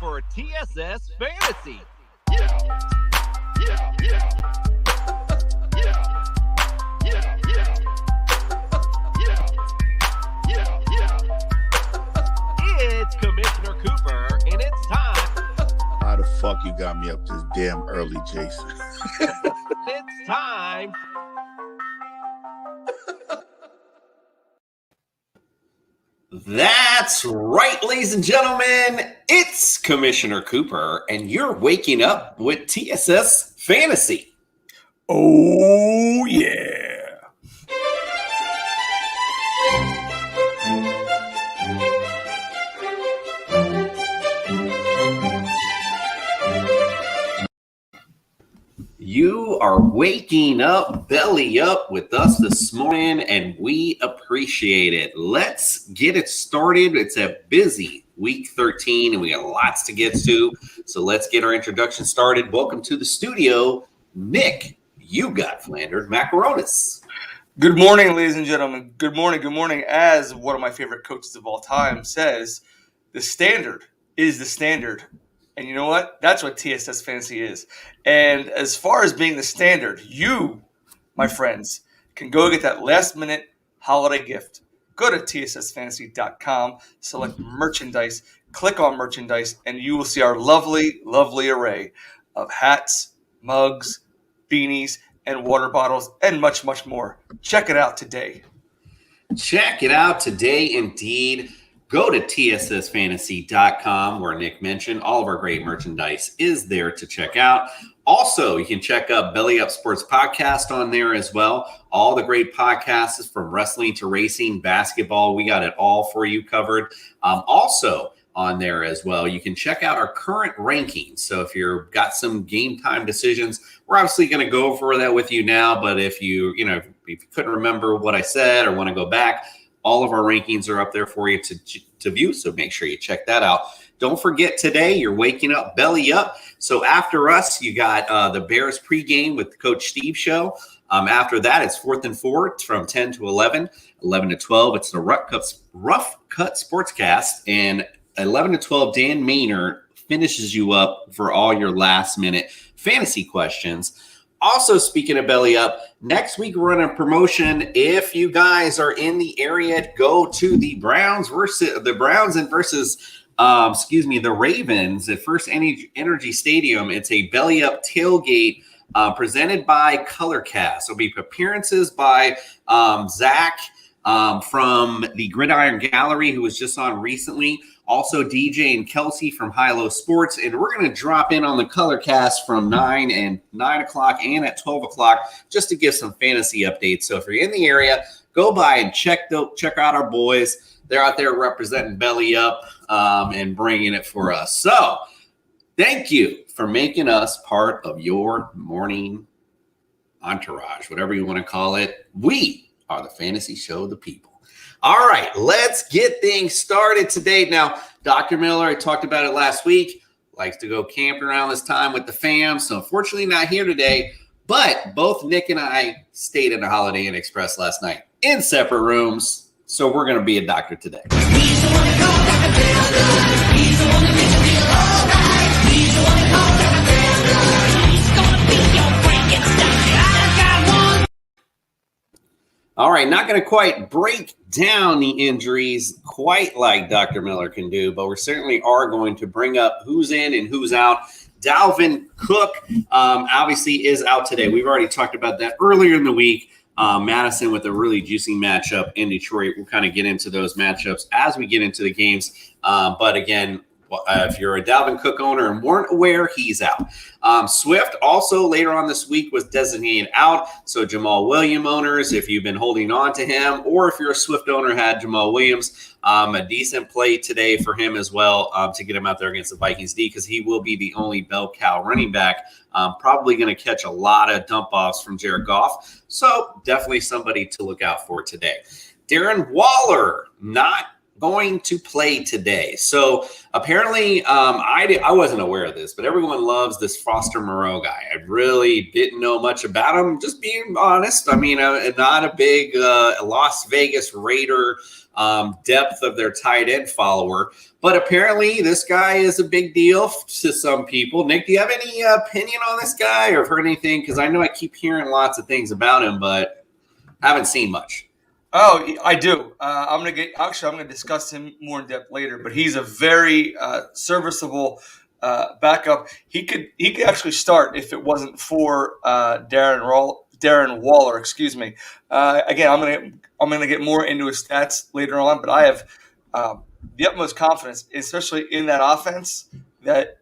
for TSS Fantasy. It's Commissioner Cooper, and it's time. How the fuck you got me up this damn early, Jason? It's time. That's right, ladies and gentlemen. It's Commissioner Cooper, and you're waking up with TSS Fantasy. Oh, yeah. You are waking up, belly up with us this morning, and we appreciate it. Let's get it started. It's a busy week 13, and we got lots to get to. So let's get our introduction started. Welcome to the studio, Nick. You got Flandered Macaronis. Good morning, ladies and gentlemen. Good morning. Good morning. As one of my favorite coaches of all time says, the standard is the standard. And you know what? That's what TSS Fantasy is. And as far as being the standard, you, my friends, can go get that last-minute holiday gift. Go to tssfantasy.com, select merchandise, click on merchandise, and you will see our lovely, lovely array of hats, mugs, beanies, and water bottles, and much, much more. Check it out today. Check it out today, indeed. Go to tssfantasy.com, where Nick mentioned all of our great merchandise is there to check out. Also, you can check out Belly Up Sports Podcast on there as well. All the great podcasts from wrestling to racing, basketball. We got it all for you covered. Also on there as well, you can check out our current rankings. So if you've got some game time decisions, we're obviously going to go over that with you now. But if you couldn't remember what I said or want to go back, all of our rankings are up there for you to view, so make sure you check that out. Don't forget today, you're waking up, belly up. So after us, you got the Bears pregame with Coach Steve show. After that, it's 4th and 4. It's from 10 to 11, 11 to 12. It's the Rough Cut Sportscast. And 11 to 12, Dan Maynard finishes you up for all your last-minute fantasy questions. Also, speaking of belly up, next week we're running a promotion. If you guys are in the area, go to the Browns versus the Ravens at First Energy Stadium. It's a belly up tailgate presented by Colorcast. There'll be appearances by Zach from the Gridiron Gallery, who was just on recently. Also, DJ and Kelsey from High-Low Sports. And we're going to drop in on the Colorcast from 9 o'clock and at 12 o'clock just to give some fantasy updates. So if you're in the area, go by and check out our boys. They're out there representing Belly Up and bringing it for us. So thank you for making us part of your morning entourage, whatever you want to call it. We are the fantasy show of the people. All right, let's get things started today. Now, Dr. Miller, I talked about it last week, likes to go camping around this time with the fam. So unfortunately not here today, but both Nick and I stayed in the Holiday Inn Express last night in separate rooms. So we're going to be a doctor today. He's the one to call Dr. Miller. He's the one to make you feel all right. He's the one to call Dr. Miller. He's going to be your Frankenstein. I got one. All right, not going to quite break down the injuries quite like Dr. Miller can do, but we certainly are going to bring up who's in and who's out. Dalvin Cook obviously is out today. We've already talked about that earlier in the week. Madison with a really juicy matchup in Detroit. We'll kind of get into those matchups as we get into the games. But again, if you're a Dalvin Cook owner and weren't aware, he's out. Swift also later on this week was designated out. So Jamal Williams owners, if you've been holding on to him, or if you're a Swift owner, had Jamal Williams, a decent play today for him as well to get him out there against the Vikings D, because he will be the only bell cow running back. Probably going to catch a lot of dump offs from Jared Goff. So definitely somebody to look out for today. Darren Waller, not going to play today. So apparently, I wasn't aware of this, but everyone loves this Foster Moreau guy. I really didn't know much about him, just being honest. I mean, not a big Las Vegas Raider depth of their tight end follower, but apparently this guy is a big deal to some people. Nick, do you have any opinion on this guy or heard anything? Because I know I keep hearing lots of things about him, but haven't seen much. Oh, I do. I'm gonna discuss him more in depth later. But he's a very serviceable backup. He could actually start if it wasn't for Darren Waller. Excuse me. Again, I'm gonna get more into his stats later on. But I have the utmost confidence, especially in that offense, that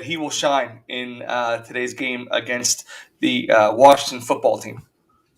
he will shine in today's game against the Washington football team.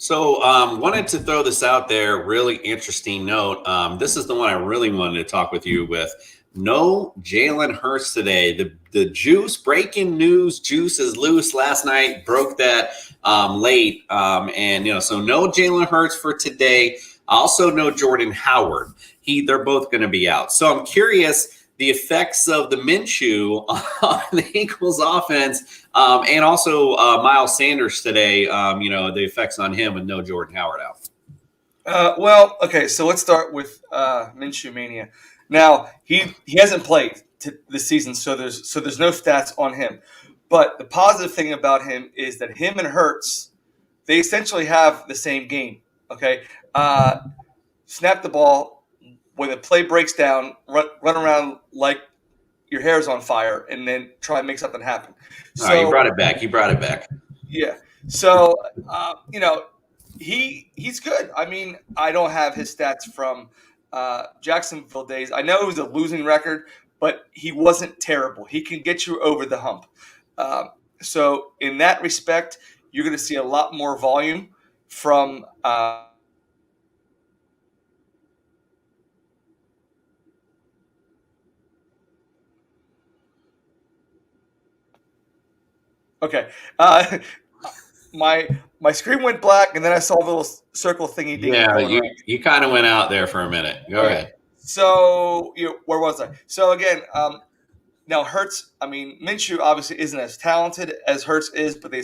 So wanted to throw this out there, really interesting note. This is the one I really wanted to talk with you with. No Jalen Hurts today. The juice, breaking news, juice is loose last night, broke that late. And, so no Jalen Hurts for today. Also no Jordan Howard. They're both going to be out. So I'm curious the effects of the Minshew on the Eagles offense and also Miles Sanders today, the effects on him with no Jordan Howard out. Well, okay, so let's start with Minshew Mania. Now, he hasn't played this season, so there's no stats on him. But the positive thing about him is that him and Hurts, they essentially have the same game, okay? Snap the ball. When the play breaks down, run around like your hair's on fire, and then try and make something happen. So, all right, you brought it back. Yeah. So, he's good. I mean, I don't have his stats from Jacksonville days. I know it was a losing record, but he wasn't terrible. He can get you over the hump. So, in that respect, you're going to see a lot more volume from Okay. My screen went black, and then I saw the little circle thingy. Yeah, you kind of went out there for a minute. Go ahead. So, where was I? So, again, now Hurts, Minshew obviously isn't as talented as Hurts is, but they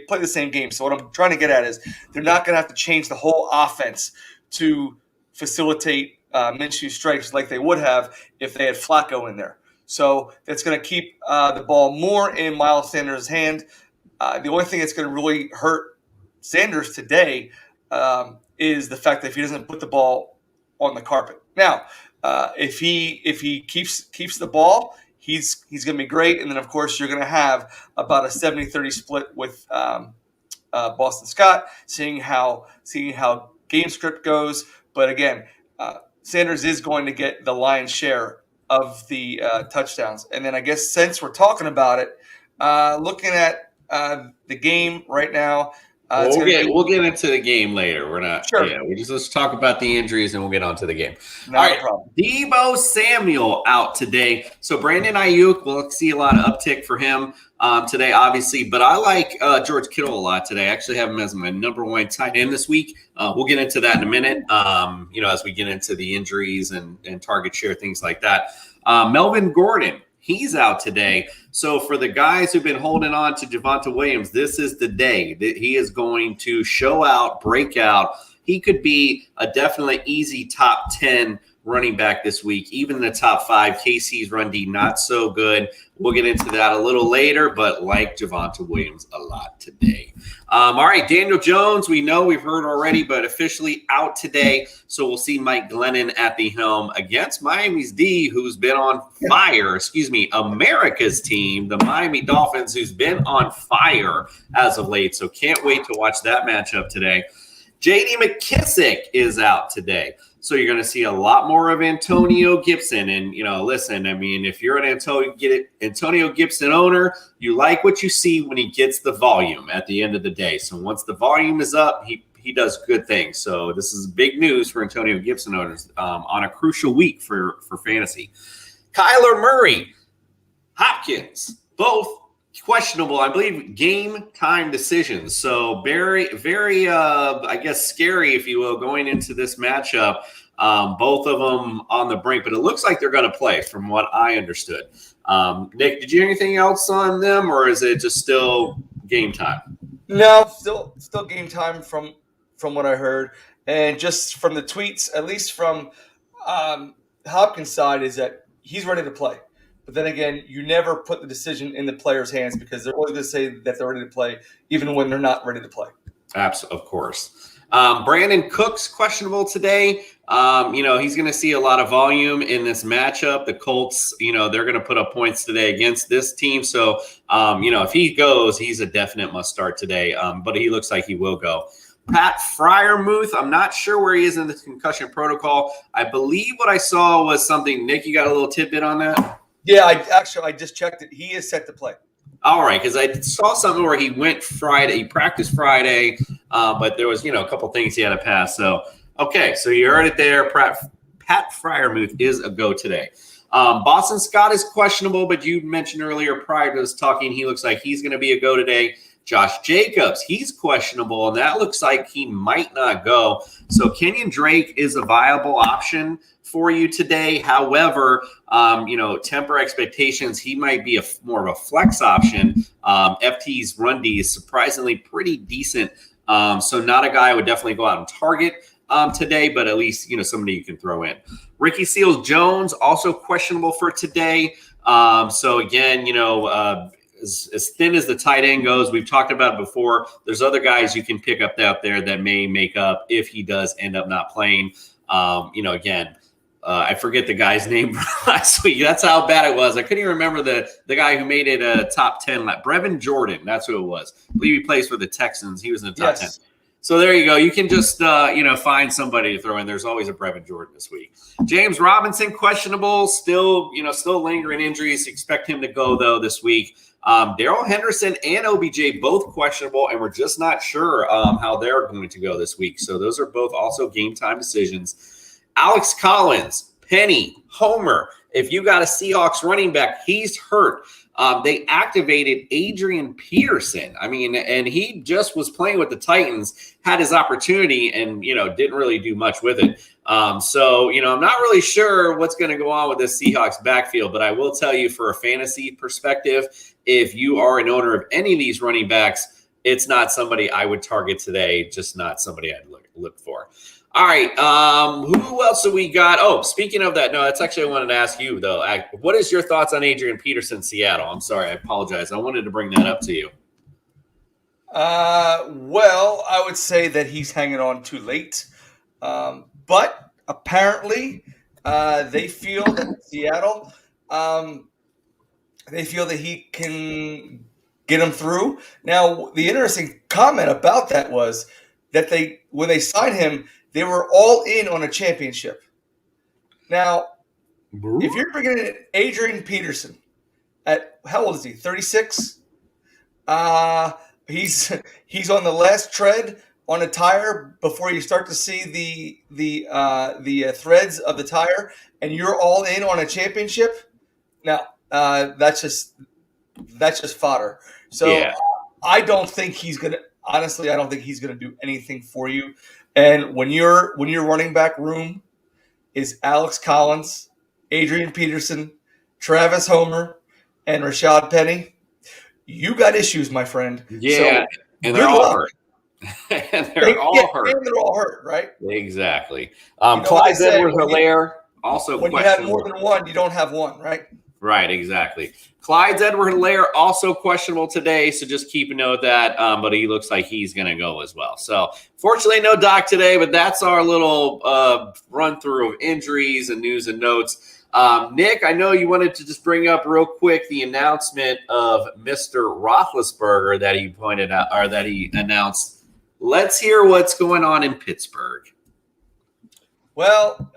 play the same game. So what I'm trying to get at is they're not going to have to change the whole offense to facilitate Minshew strikes like they would have if they had Flacco in there. So that's going to keep the ball more in Miles Sanders' hand. The only thing that's going to really hurt Sanders today is the fact that if he doesn't put the ball on the carpet. Now, if he keeps the ball, he's going to be great. And then, of course, you're going to have about a 70-30 split with Boston Scott, seeing how game script goes. But again, Sanders is going to get the lion's share of the touchdowns. And then I guess since we're talking about it, looking at the game right now. We'll get into the game later. We're not sure. Yeah, let's talk about the injuries and we'll get on to the game. Not a problem. Deebo Samuel out today. So Brandon Ayuk, we'll see a lot of uptick for him today, obviously. But I like George Kittle a lot today. I actually have him as my number one tight end this week. We'll get into that in a minute, as we get into the injuries and target share, things like that. Melvin Gordon, he's out today. So for the guys who've been holding on to Javonte Williams, this is the day that he is going to show out, break out. He could be a definitely easy top 10 running back this week, even in the top 5. KC's run D not so good. We'll get into that a little later, but like Javonte Williams a lot today. All right, Daniel Jones, we've heard already, but officially out today. So we'll see Mike Glennon at the helm against Miami's D, who's been on fire. America's team, the Miami Dolphins, who's been on fire as of late. So can't wait to watch that matchup today. J.D. McKissick is out today. So you're going to see a lot more of Antonio Gibson. And, listen, if you're an Antonio Gibson owner, you like what you see when he gets the volume at the end of the day. So once the volume is up, he does good things. So this is big news for Antonio Gibson owners on a crucial week for fantasy. Kyler Murray, Hopkins, both questionable, I believe, game time decisions. So very, very, scary, if you will, going into this matchup. Both of them on the brink, but it looks like they're going to play from what I understood. Nick, did you hear anything else on them, or is it just still game time? No, still game time from what I heard, and just from the tweets, at least from Hopkins' side, is that he's ready to play. But then again, you never put the decision in the players' hands because they're always going to say that they're ready to play, even when they're not ready to play. Absolutely, of course. Brandon Cooks questionable today. He's going to see a lot of volume in this matchup. The Colts, they're going to put up points today against this team. So, if he goes, he's a definite must start today. But he looks like he will go. Pat Fryermuth, I'm not sure where he is in the concussion protocol. I believe what I saw was something. Nick, you got a little tidbit on that? Yeah, I just checked it. He is set to play. All right, because I saw something where he went Friday. He practiced Friday, but there was, a couple things he had to pass. So, okay, so you heard it there. Pat Fryermuth is a go today. Boston Scott is questionable, but you mentioned earlier prior to us talking, he looks like he's going to be a go today. Josh Jacobs, he's questionable, and that looks like he might not go. So Kenyon Drake is a viable option for you today. However, temper expectations. He might be more of a flex option. FT's run D is surprisingly pretty decent. So not a guy I would definitely go out and target today, but at least, somebody you can throw in. Ricky Seals-Jones, also questionable for today. So again, as thin as the tight end goes, we've talked about it before. There's other guys you can pick up out there that may make up if he does end up not playing. I forget the guy's name last week. That's how bad it was. I couldn't even remember the guy who made it a top 10. Brevin Jordan, that's who it was. I believe he plays for the Texans. He was in the top 10. So there you go. You can just, find somebody to throw in. There's always a Brevin Jordan this week. James Robinson, questionable. Still lingering injuries. Expect him to go, though, this week. Darrell Henderson and OBJ both questionable, and we're just not sure how they're going to go this week. So those are both also game time decisions. Alex Collins, Penny, Homer. If you got a Seahawks running back, he's hurt. They activated Adrian Peterson. And he just was playing with the Titans, had his opportunity, and, didn't really do much with it. I'm not really sure what's going to go on with this Seahawks backfield, but I will tell you for a fantasy perspective, if you are an owner of any of these running backs, it's not somebody I would target today, just not somebody I'd look for. All right. Who else do we got? Oh, speaking of that, no, that's actually I wanted to ask you, though. What is your thoughts on Adrian Peterson, Seattle? I'm sorry. I apologize. I wanted to bring that up to you. Well, I would say that he's hanging on too late. But apparently they feel that Seattle, they feel that he can get him through. Now, the interesting comment about that was that when they signed him, they were all in on a championship. Now, if you're bringing in Adrian Peterson at, how old is he? 36? He's on the last tread on a tire before you start to see the threads of the tire, and you're all in on a championship. Now, that's just fodder. So yeah. I don't think he's gonna. Honestly, I don't think he's gonna do anything for you. And when your running back room is Alex Collins, Adrian Peterson, Travis Homer, and Rashad Penny, you got issues, my friend. Yeah, so, and they're all hurt. They're all hurt, right? Exactly. Clyde Edwards-Helaire also when you have more than one, you don't have one, right? Right, exactly. Clyde Edwards-Helaire also questionable today, so just keep a note of that. But he looks like he's going to go as well. So, fortunately, no doc today, but that's our little run through of injuries and news and notes. Nick, I know you wanted to just bring up real quick the announcement of Mr. Roethlisberger that he pointed out or that he announced. Let's hear what's going on in Pittsburgh. Well,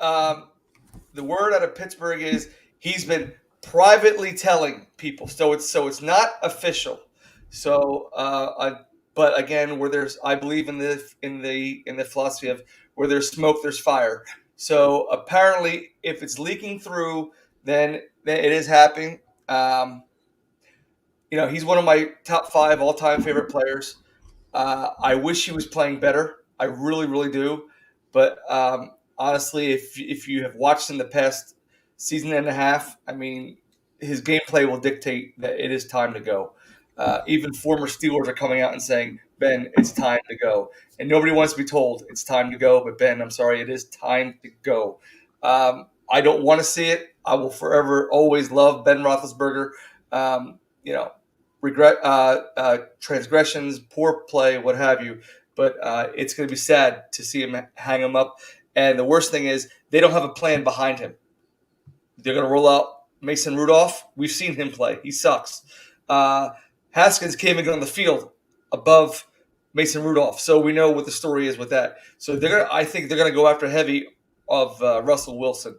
the word out of Pittsburgh is he's been privately telling people, so it's not official. So, but again, I believe in the philosophy of where there's smoke, there's fire. So apparently, if it's leaking through, then it is happening. He's one of my top 5 all-time favorite players. I wish he was playing better. I really, really do. But honestly, if you have watched in the past season and a half, I mean, his gameplay will dictate that it is time to go. Even former Steelers are coming out and saying, Ben, it's time to go. And nobody wants to be told it's time to go, but Ben, I'm sorry, it is time to go. I don't want to see it. I will forever always love Ben Roethlisberger. Regret transgressions, poor play, what have you. But it's going to be sad to see him hang him up. And the worst thing is they don't have a plan behind him. They're going to roll out Mason Rudolph. We've seen him play. He sucks. Haskins can't even get on the field above Mason Rudolph. So we know what the story is with that. So I think they're going to go after heavy of Russell Wilson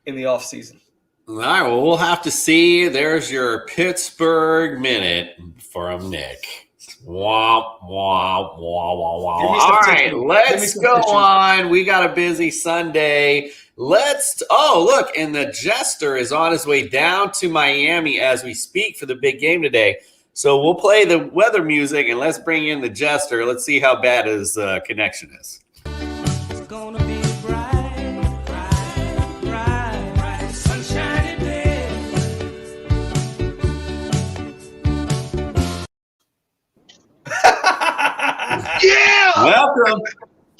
in the offseason. All right, well, we'll have to see. There's your Pittsburgh Minute from Nick. Wah, wah, wah, wah, wah. All right, let's go on. We got a busy Sunday. Look, and the Jester is on his way down to Miami as we speak for the big game today. So we'll play the weather music and let's bring in the Jester. Let's see how bad his connection is. It's gonna be a bright, bright, bright, bright, sunshiny day. Yeah!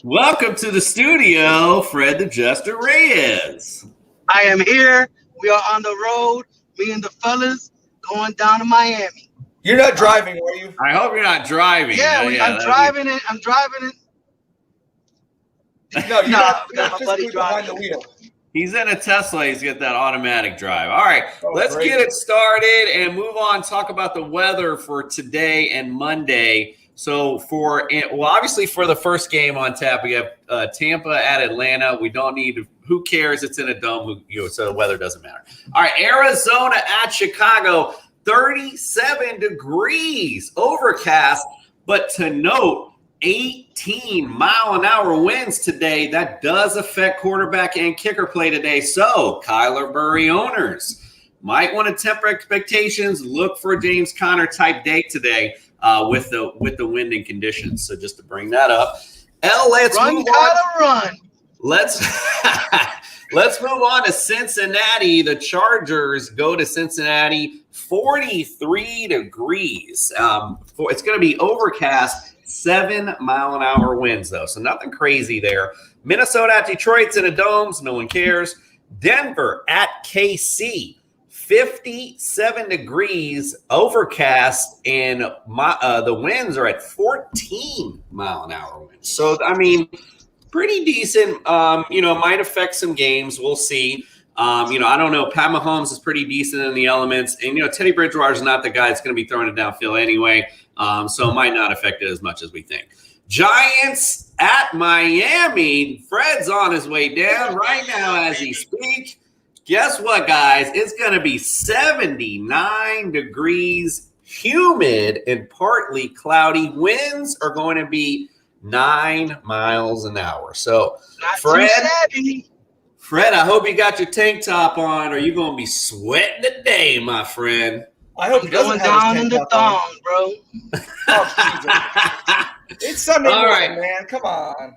Welcome to the studio, Fred the Jester Reyes. I am here. We are on the road. Me and the fellas going down to Miami. You're not driving, are you? I hope you're not driving. I'm driving it. I'm driving it. No, you're not my buddy physically behind the driving. wheel. He's in a Tesla. He's got that automatic drive. All right, let's great. get it started and move on. Talk about the weather for today and Monday. So obviously for the first game on tap, we have Tampa at Atlanta. We don't need who cares? It's in a dome. So the weather doesn't matter. All right, Arizona at Chicago, 37 degrees, overcast. But to note, 18-mile-an-hour winds today. That does affect quarterback and kicker play today. So Kyler Murray owners might want to temper expectations. Look for a James Conner type day today. With the wind and conditions. So just to bring that up. Let's Run, move Kyler, on. run. Let's move on to Cincinnati. The Chargers go to Cincinnati, 43 degrees. It's going to be overcast, 7-mile-an-hour winds, though. So nothing crazy there. Minnesota at Detroit's in a dome, so no one cares. Denver at KC. 57 degrees, overcast, and the winds are at 14-mile-an-hour winds. So, I mean, pretty decent. Might affect some games. We'll see. I don't know. Pat Mahomes is pretty decent in the elements. And, Teddy Bridgewater is not the guy that's going to be throwing it downfield anyway. So it might not affect it as much as we think. Giants at Miami. Fred's on his way down right now as he speaks. Guess what, guys? It's going to be 79 degrees, humid, and partly cloudy. Winds are going to be 9 miles an hour. So, Not Fred, too shabby. I hope you got your tank top on, or you're going to be sweating today, my friend. I hope he Going doesn't have down his in tank the top on. thong, bro. Oh, Jesus. It's Sunday All morning, right. man. Come on.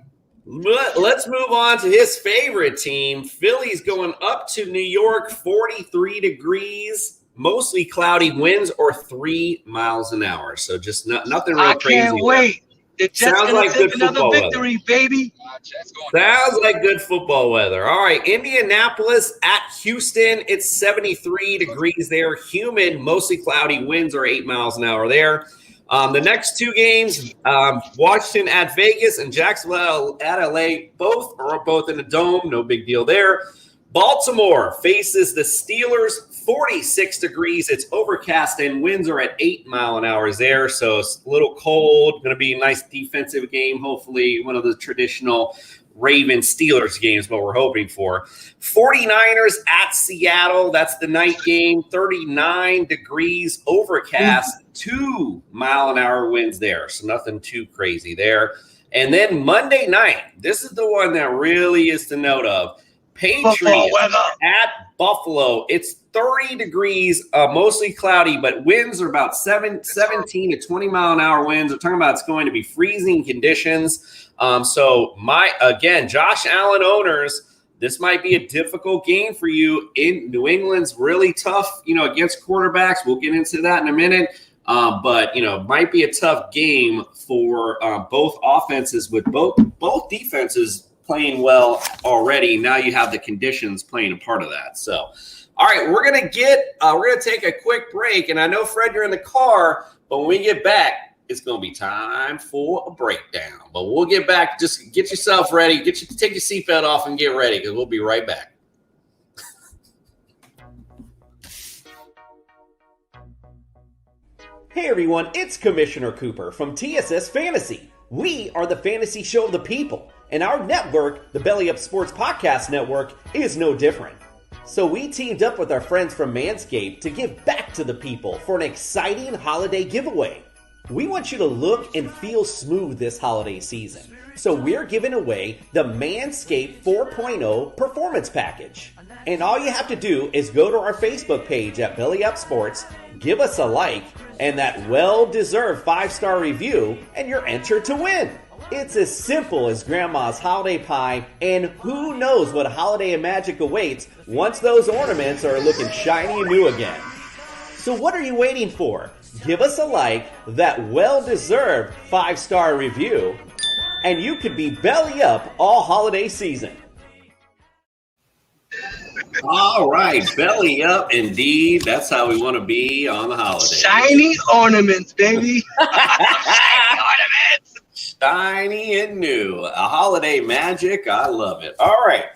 Let's move on to his favorite team. Philly's going up to New York, 43 degrees, mostly cloudy winds, or 3 miles an hour. So just nothing real I crazy. can't wait. The Jets Sounds gonna like take good another football victory, baby. Sounds like good football weather. All right, Indianapolis at Houston. It's 73 degrees there, humid, mostly cloudy, winds are 8 miles an hour there. The next two games, Washington at Vegas and Jacksonville at LA, both in the dome. No big deal there. Baltimore faces the Steelers, 46 degrees. It's overcast and winds are at 8 mile an hour there. So it's a little cold. Going to be a nice defensive game. Hopefully one of the traditional Ravens Steelers games, what we're hoping for. 49ers at Seattle. That's the night game. 39 degrees, overcast, 2 mile an hour winds there. So nothing too crazy there. And then Monday night, this is the one that really is to note of. Patriots weather. at Buffalo. It's 30 degrees, mostly cloudy, but winds are about 17 to 20 mile an hour winds. We're talking about it's going to be freezing conditions. Josh Allen owners, this might be a difficult game for you. In New England's really tough, against quarterbacks. We'll get into that in a minute. But might be a tough game for both offenses with both defenses playing well already. Now you have the conditions playing a part of that. So, all right, we're gonna take a quick break, and I know Fred, you're in the car, but when we get back, it's gonna be time for a breakdown. But we'll get back. Just get yourself ready. Take your seatbelt off and get ready, because we'll be right back. Hey everyone, it's Commissioner Cooper from TSS Fantasy. We are the fantasy show of the people, and our network, the Belly Up Sports Podcast Network, is no different. So we teamed up with our friends from Manscaped to give back to the people for an exciting holiday giveaway. We want you to look and feel smooth this holiday season. So we're giving away the Manscaped 4.0 Performance Package. And all you have to do is go to our Facebook page at Belly Up Sports, give us a like, and that well-deserved 5-star review, and you're entered to win. It's as simple as Grandma's holiday pie, and who knows what holiday magic awaits once those ornaments are looking shiny and new again. So what are you waiting for? Give us a like, that well-deserved 5-star review, and you could be belly up all holiday season. All right, belly up indeed. That's how we want to be on the holiday. Shiny ornaments, baby. Shiny ornaments. Shiny and new. A holiday magic. I love it. All right,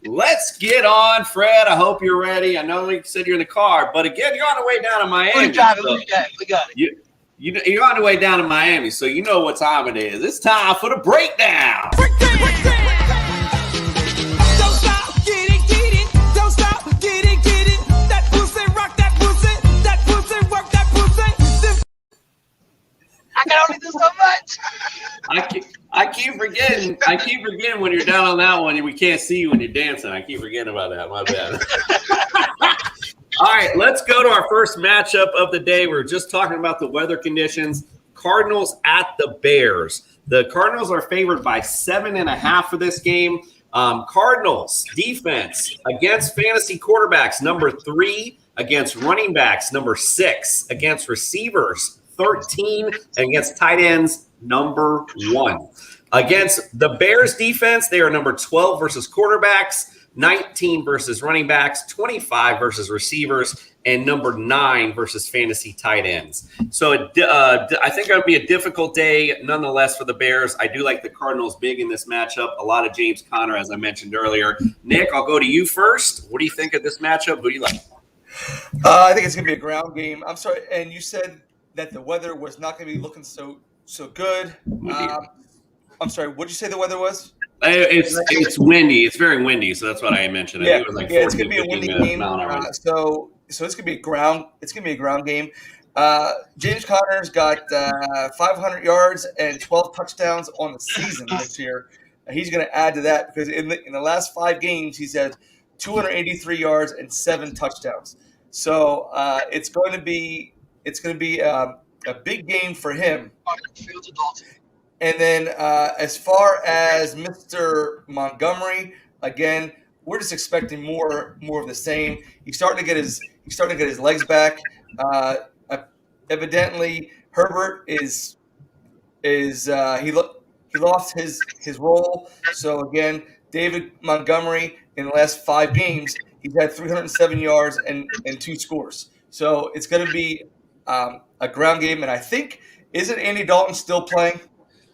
let's get on, Fred. I hope you're ready. I know you said you're in the car, but again, you're on the way down to Miami. We got it. You're on the way down to Miami, so you know what time it is. It's time for the breakdown. I can only do so much. I keep forgetting when you're down on that one and we can't see you when you're dancing. I keep forgetting about that. My bad. All right, let's go to our first matchup of the day. We're just talking about the weather conditions. Cardinals at the Bears. The Cardinals are favored by 7.5 for this game. Cardinals defense against fantasy quarterbacks, number 3, against running backs, number 6, against receivers, 13, and against tight ends, number 1. Against the Bears defense, they are number 12 versus quarterbacks, 19 versus running backs, 25 versus receivers, and number 9 versus fantasy tight ends. So I think it'll be a difficult day nonetheless for the Bears. I do like the Cardinals big in this matchup. A lot of James Conner, as I mentioned earlier. Nick, I'll go to you first. What do you think of this matchup? Who do you like? I think it's going to be a ground game. I'm sorry, and you said that the weather was not going to be looking so good. I'm sorry, what did you say the weather was? It's windy. It's very windy, so that's what I mentioned. I think it was like 14, it's going to be a windy game. So it's going to be a ground. It's going to be a ground game. James Conner's got 500 yards and 12 touchdowns on the season this year. He's going to add to that because in the last 5 games he's had 283 yards and 7 touchdowns. So it's going to be a big game for him. And then as far as Mr. Montgomery, again, we're just expecting more of the same. He's starting to get his legs back. Evidently, Herbert he lost his role. So again, David Montgomery in the last 5 games, he's had 307 yards and 2 scores. So it's going to be a ground game, and I think isn't Andy Dalton still playing?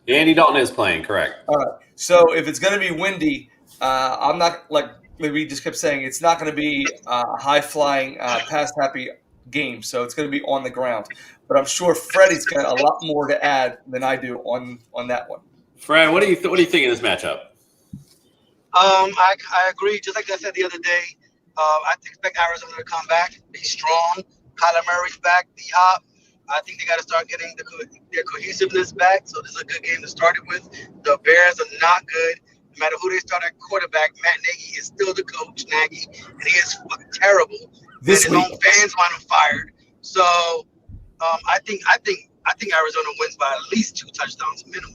Andy Dalton is playing, correct. All right. So if it's going to be windy, I'm not like we just kept saying it's not going to be a high-flying, pass-happy game. So it's going to be on the ground. But I'm sure Freddie's got a lot more to add than I do on that one. Fred, what do you think of this matchup? I agree. Just like I said the other day, I expect Arizona to come back, be strong. Kyler Murray's back, D-Hop. I think they got to start getting their cohesiveness back. So this is a good game to start it with. The Bears are not good. no matter who they start at quarterback, Matt Nagy is still the coach, Nagy, and he is terrible. This and his week. own fans want him fired. So I think Arizona wins by at least 2 touchdowns minimum.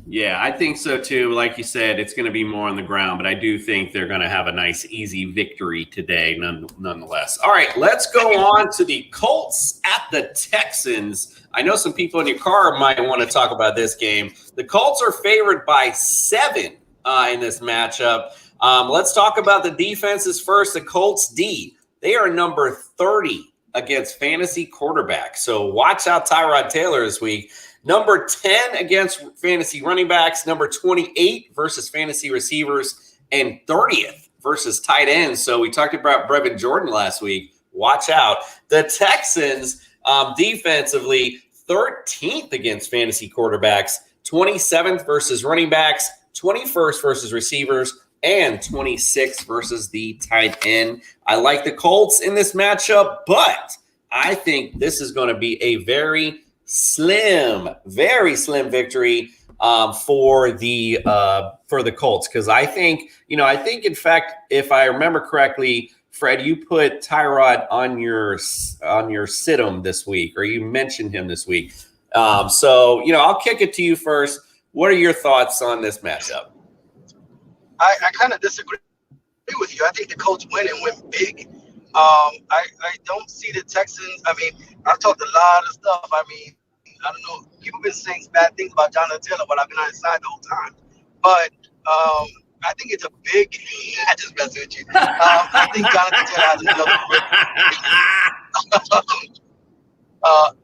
Yeah, I think so too. Like you said, it's going to be more on the ground, but I do think they're going to have a nice, easy victory today, nonetheless. All right, let's go on to the Colts at the Texans. I know some people in your car might want to talk about this game. The Colts are favored by 7 in this matchup. Let's talk about the defenses first. The Colts D, they are number 30 against fantasy quarterbacks. So watch out Tyrod Taylor this week. Number 10 against fantasy running backs, number 28 versus fantasy receivers, and 30th versus tight ends. So we talked about Brevin Jordan last week. Watch out. The Texans defensively, 13th against fantasy quarterbacks, 27th versus running backs, 21st versus receivers, and 26th versus the tight end. I like the Colts in this matchup, but I think this is going to be a very slim victory for the Colts, because I think in fact, if I remember correctly, Fred, you put Tyrod on your sit-em this week, or you mentioned him this week. So I'll kick it to you first. What are your thoughts on this matchup? I kind of disagree with you. I think the Colts win and win big. I don't see the Texans. I mean, I've talked a lot of stuff. I mean, I don't know. People have been saying bad things about Jonathan Taylor, but I've been on his side the whole time. But I think it's a big. I just messed with you. I think Jonathan Taylor has another.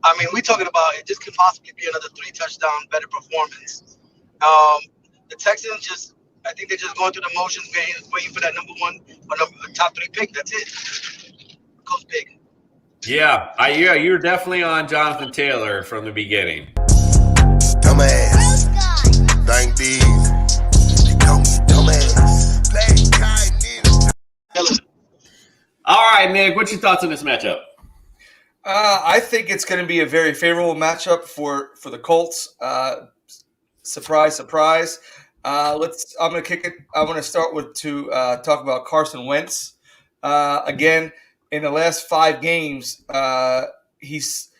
I mean, we're talking about it. Just could possibly be another 3-touchdown better performance. The Texans I think they're just going through the motions, waiting for that number 1 or top 3 pick. That's it. Coach Big. Yeah, you're definitely on Jonathan Taylor from the beginning. Dumbass. Thank these. They call me dumbass. All right, Nick, what's your thoughts on this matchup? I think it's going to be a very favorable matchup for the Colts. Surprise, surprise. I'm going to kick it. I want to start with talk about Carson Wentz. Again, in the last 5 games, he's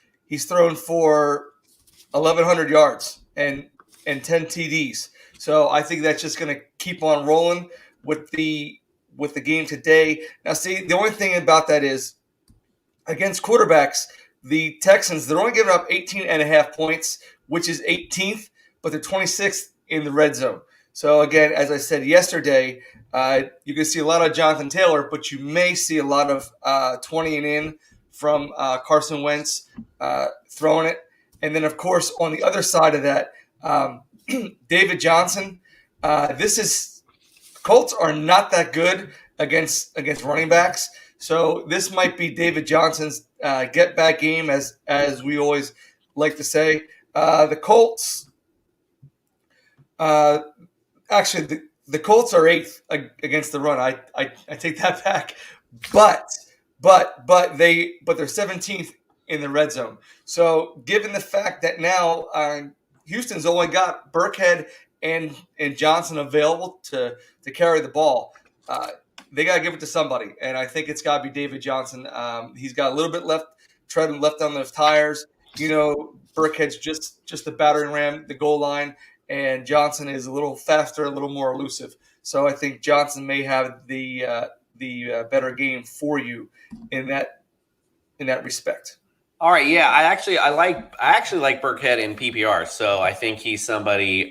thrown for 1,100 yards and 10 TDs. So I think that's just going to keep on rolling with the game today. Now, see, the only thing about that is against quarterbacks, the Texans, they're only giving up 18.5 points, which is 18th, but they're 26th in the red zone. So, again, as I said yesterday, you can see a lot of Jonathan Taylor, but you may see a lot of 20 and in from Carson Wentz throwing it. And then, of course, on the other side of that, David Johnson. Colts are not that good against running backs. So this might be David Johnson's get-back game, as we always like to say. The Colts, actually, the Colts are 8th against the run. I take that back, but they're 17th in the red zone. So given the fact that now Houston's only got Burkhead and Johnson available to carry the ball, they got to give it to somebody, and I think it's got to be David Johnson. He's got a little bit treading left on those tires. Burkhead's just the battering ram, the goal line, and Johnson is a little faster, a little more elusive. So I think Johnson may have the better game for you in that respect. All right, yeah, I actually like Burkhead in PPR, so I think he's somebody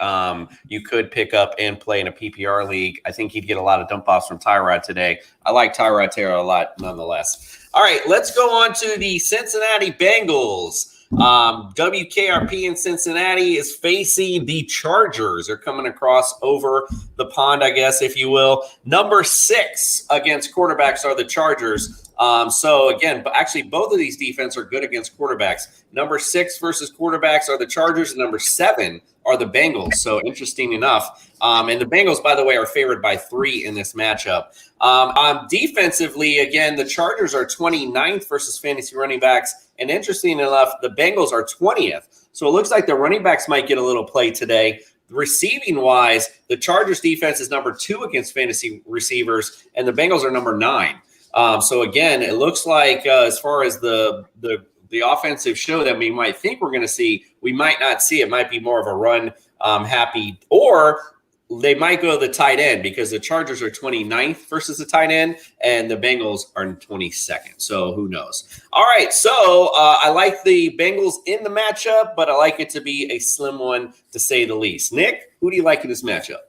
you could pick up and play in a PPR league. I think he'd get a lot of dump offs from Tyrod today. I like Tyrod Taylor a lot, nonetheless. All right, let's go on to the Cincinnati Bengals. WKRP in Cincinnati is facing the Chargers. They're coming across over the pond, I guess, if you will. Number 6 against quarterbacks are the Chargers. So again, actually both of these defenses are good against quarterbacks. Number 6 versus quarterbacks are the Chargers, and number 7 are the Bengals. So interesting enough. And the Bengals, by the way, are favored by 3 in this matchup. Defensively, again, the Chargers are 29th versus fantasy running backs. And interesting enough, the Bengals are 20th. So it looks like the running backs might get a little play today. Receiving wise, the Chargers defense is number 2 against fantasy receivers, and the Bengals are number 9. So again, it looks like as far as the offensive show that we might think we're going to see, we might not see. It might be more of a run happy, or they might go to the tight end because the Chargers are 29th versus the tight end, and the Bengals are 22nd. So who knows? All right, so I like the Bengals in the matchup, but I like it to be a slim one to say the least. Nick, who do you like in this matchup?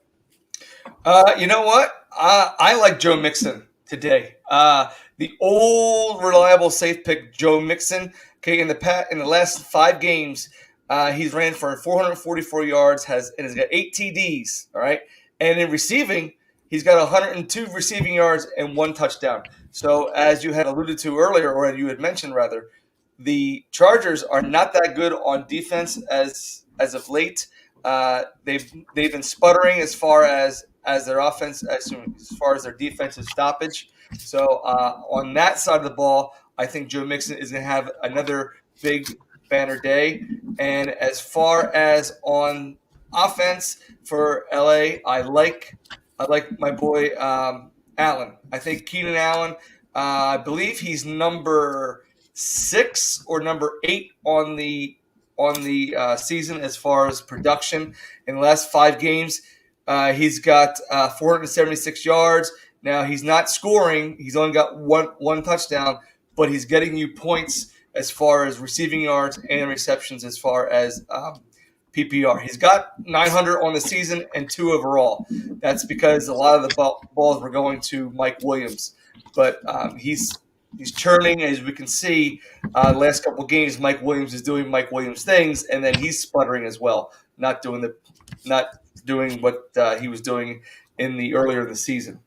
You know what? I like Joe Mixon today. The old reliable safe pick, Joe Mixon. Okay, in the last 5 games, he's ran for 444 yards, has got 8 TDs. All right, and in receiving, he's got 102 receiving yards and 1 touchdown. So as you had alluded to earlier, or you had mentioned rather, the Chargers are not that good on defense as of late. They've been sputtering as far as their offense, as far as their defensive stoppage. So on that side of the ball, I think Joe Mixon is going to have another big banner day. And as far as on offense for LA, I like my boy Allen. I think Keenan Allen. I believe he's number 6 or number 8 on the season as far as production. In the last 5 games, he's got 476 yards. Now, he's not scoring. He's only got one touchdown, but he's getting you points as far as receiving yards and receptions as far as PPR. He's got 900 on the season and 2 overall. That's because a lot of the balls were going to Mike Williams. But he's churning, as we can see. The last couple of games, Mike Williams is doing Mike Williams things, and then he's sputtering as well, not doing what he was doing earlier in the season.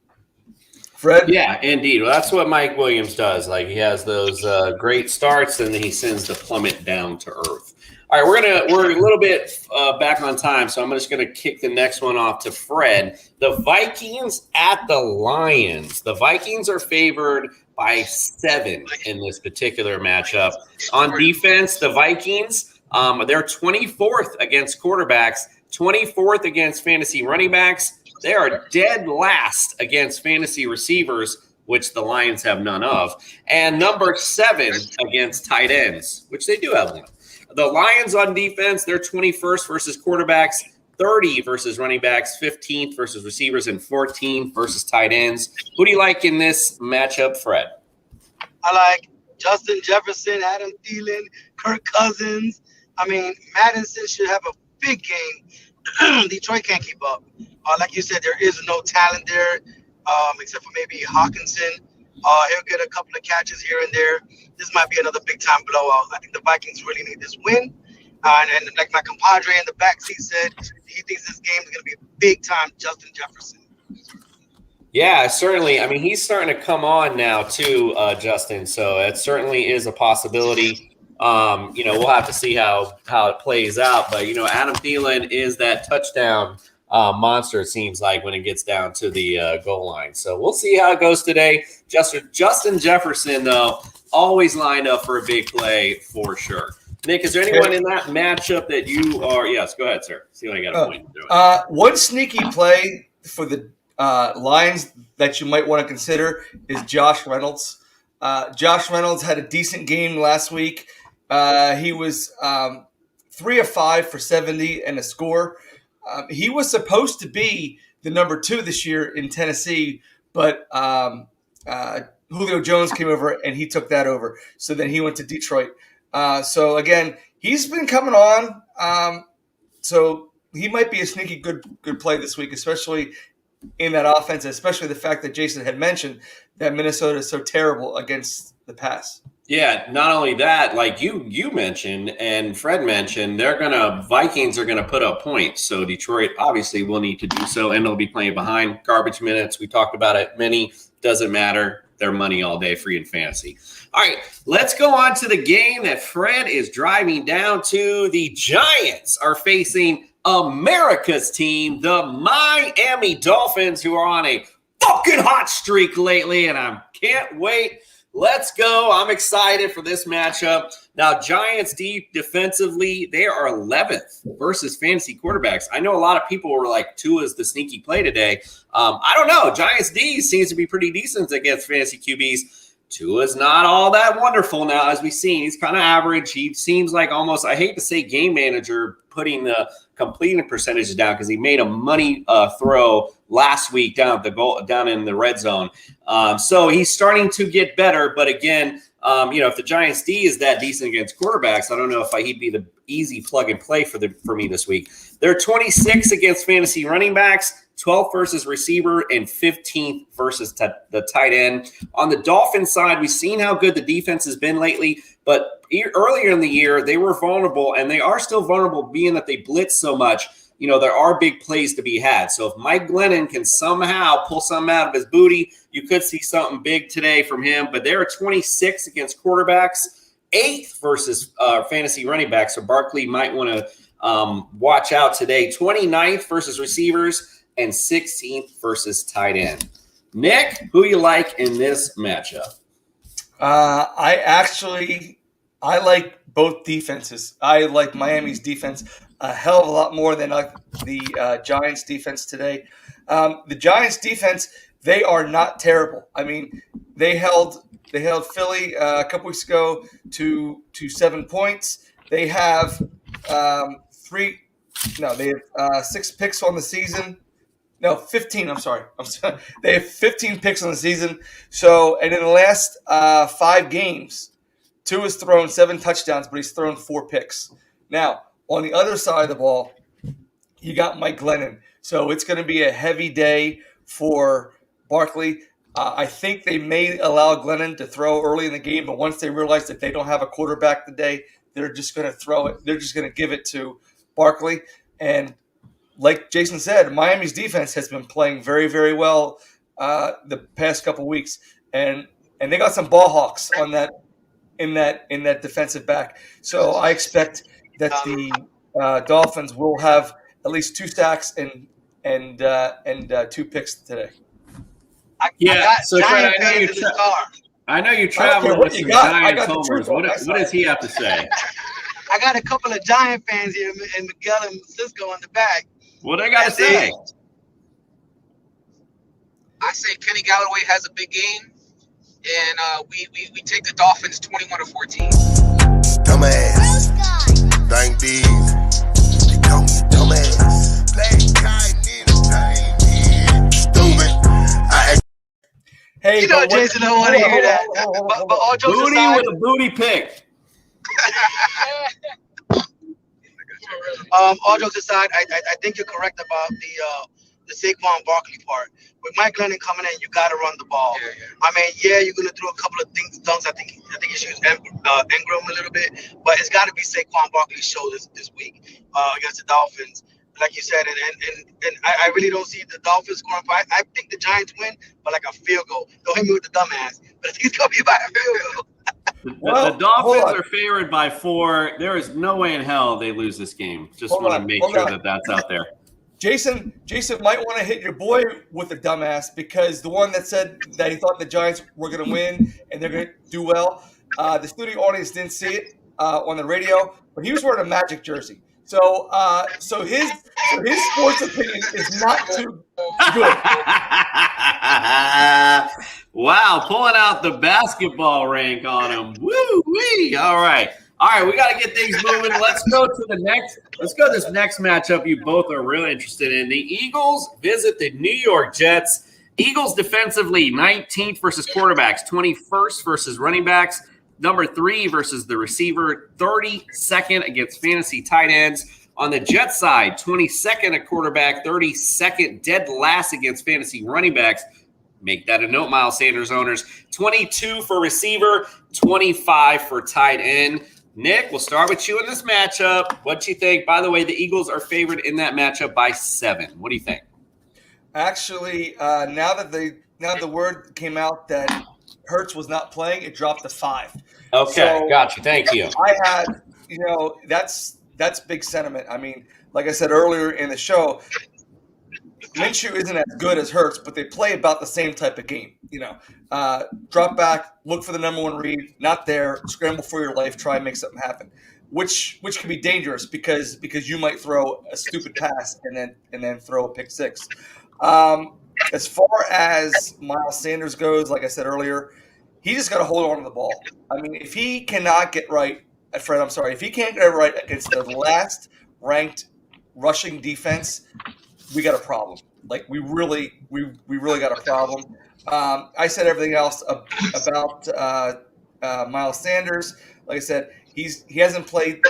Fred? Yeah, indeed. Well, that's what Mike Williams does. Like, he has those great starts, and then he sends the plummet down to earth. All right, we're a little bit back on time, so I'm just going to kick the next one off to Fred. The Vikings at the Lions. The Vikings are favored by 7 in this particular matchup. On defense, the Vikings, they're 24th against quarterbacks, 24th against fantasy running backs. They are dead last against fantasy receivers, which the Lions have none of, and number 7 against tight ends, which they do have one. The Lions on defense, they're 21st versus quarterbacks, 30 versus running backs, 15th versus receivers, and 14th versus tight ends. Who do you like in this matchup, Fred? I like Justin Jefferson, Adam Thielen, Kirk Cousins. I mean, Madison should have a big game. Detroit can't keep up. Like you said, there is no talent there, except for maybe Hawkinson. He'll get a couple of catches here and there. This might be another big-time blowout. I think the Vikings really need this win. And like my compadre in the backseat said, he thinks this game is going to be big-time Justin Jefferson. Yeah, certainly. I mean, he's starting to come on now too, Justin. So it certainly is a possibility. We'll have to see how it plays out. But, Adam Thielen is that touchdown monster, it seems like, when it gets down to the goal line. So we'll see how it goes today. Justin Jefferson, though, always lined up for a big play for sure. Nick, is there anyone in that matchup that you are – yes, go ahead, sir. See what I got a point. One sneaky play for the Lions that you might want to consider is Josh Reynolds. Josh Reynolds had a decent game last week. He was 3 of 5 for 70 and a score. He was supposed to be the number 2 this year in Tennessee, but Julio Jones came over and he took that over. So then he went to Detroit. So again, he's been coming on. So he might be a sneaky good play this week, especially in that offense, especially the fact that Jason had mentioned that Minnesota is so terrible against the pass. Yeah, not only that, like you mentioned and Fred mentioned, Vikings are gonna put up points. So Detroit obviously will need to do so, and they'll be playing behind garbage minutes. We talked about it. Many doesn't matter. They're money all day, free in fantasy. All right, let's go on to the game that Fred is driving down to. The Giants are facing America's team, the Miami Dolphins, who are on a fucking hot streak lately, and I can't wait. Let's go. I'm excited for this matchup. Now, Giants defensively, they are 11th versus fantasy quarterbacks. I know a lot of people were like, Tua's the sneaky play today. I don't know. Giants D seems to be pretty decent against fantasy QBs. Tua's not all that wonderful now, as we've seen. He's kind of average. He seems like almost, I hate to say game manager, putting the completing percentages down because he made a money throw last week down at the goal, down in the red zone. So he's starting to get better. But again, if the Giants D is that decent against quarterbacks, I don't know if he'd be the easy plug and play for me this week. They're 26 against fantasy running backs, 12th versus receiver, and 15th versus the tight end. On the Dolphins side, we've seen how good the defense has been lately, but earlier in the year, they were vulnerable, and they are still vulnerable being that they blitz so much. There are big plays to be had. So if Mike Glennon can somehow pull something out of his booty, you could see something big today from him. But they're 26 against quarterbacks, 8th versus fantasy running backs. So Barkley might want to watch out today. 29th versus receivers and 16th versus tight end. Nick, who you like in this matchup? I like both defenses. I like Miami's defense a hell of a lot more than the Giants defense today. The Giants defense, they are not terrible. I mean, they held Philly a couple weeks ago to 7 points. They have 6 picks on the season. No, 15. I'm sorry. They have 15 picks on the season. So, and in the last 5 games, Tua has thrown 7 touchdowns, but he's thrown 4 picks. Now, on the other side of the ball, you got Mike Glennon. So it's going to be a heavy day for Barkley. I think they may allow Glennon to throw early in the game, but once they realize that they don't have a quarterback today, they're just going to throw it. They're just going to give it to Barkley. And like Jason said, Miami's defense has been playing very, very well the past couple weeks, and they got some ball hawks on that in that defensive back. So I expect that the Dolphins will have at least 2 sacks and 2 picks today. I know you're traveling with some Giants homers. What does he have to say? I got a couple of Giant fans here, and Miguel and Cisco in the back. What they got to say? I say Kenny Galloway has a big game, and we take the Dolphins 21-14. Dumbass. Thank these. They call me dumbass. Play kind in stupid. Hey, Jason, I don't want to hear that. But all jokes Booty aside, with a booty pick. all jokes aside, I think you're correct about the Saquon Barkley part. With Mike Glennon coming in, you got to run the ball. Yeah. I mean, you're going to throw a couple of dunks. I think you should use Ingram a little bit, but it's got to be Saquon Barkley's show this week against the Dolphins. Like you said, and I really don't see the Dolphins scoring. I think the Giants win, but like a field goal. Don't hit me with the dumbass, but I think it's going to be by a field goal. The Dolphins are favored by 4. There is no way in hell they lose this game. Just want to make sure that that's out there. Jason might want to hit your boy with the dumbass because the one that said that he thought the Giants were going to win and they're going to do well. The studio audience didn't see it on the radio, but he was wearing a Magic jersey. So his sports opinion is not too good. Wow, pulling out the basketball rank on him. Woo-wee. All right, we got to get things moving. Let's go to this next matchup you both are really interested in. The Eagles visit the New York Jets. Eagles defensively, 19th versus quarterbacks, 21st versus running backs, number 3 versus the receiver, 32nd against fantasy tight ends. On the Jets side, 22nd at quarterback, 32nd dead last against fantasy running backs. Make that a note, Miles Sanders owners. 22 for receiver, 25 for tight end. Nick, we'll start with you in this matchup. What do you think? By the way, the Eagles are favored in that matchup by 7. What do you think? Actually, now that the word came out that Hurts was not playing, it dropped to 5. Okay, so gotcha. Thank you. I had, that's big sentiment. I mean, like I said earlier in the show, Minshew isn't as good as Hurts, but they play about the same type of game. Drop back, look for the number one read, not there, scramble for your life, try and make something happen, which can be dangerous because you might throw a stupid pass and then throw a pick six. As far as Miles Sanders goes, like I said earlier, he just got to hold on to the ball. I mean, if he cannot get right, Fred, I'm sorry, if he can't get it right against the last ranked rushing defense, we got a problem. Like we really got a problem. I said everything else about Miles Sanders. Like I said, he hasn't played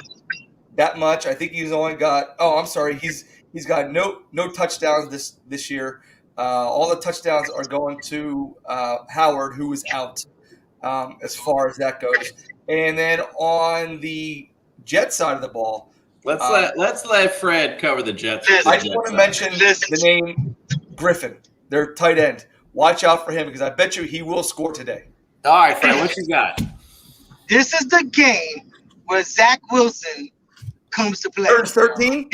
that much. I think he's only got. Oh, I'm sorry. He's got no touchdowns this year. All the touchdowns are going to Howard, who is out as far as that goes. And then on the Jet side of the ball, let's let Fred cover the Jets. I just want to mention the name Griffin, their tight end. Watch out for him because I bet you he will score today. All right, Fred, what you got? This is the game where Zach Wilson comes to play. Turns 13?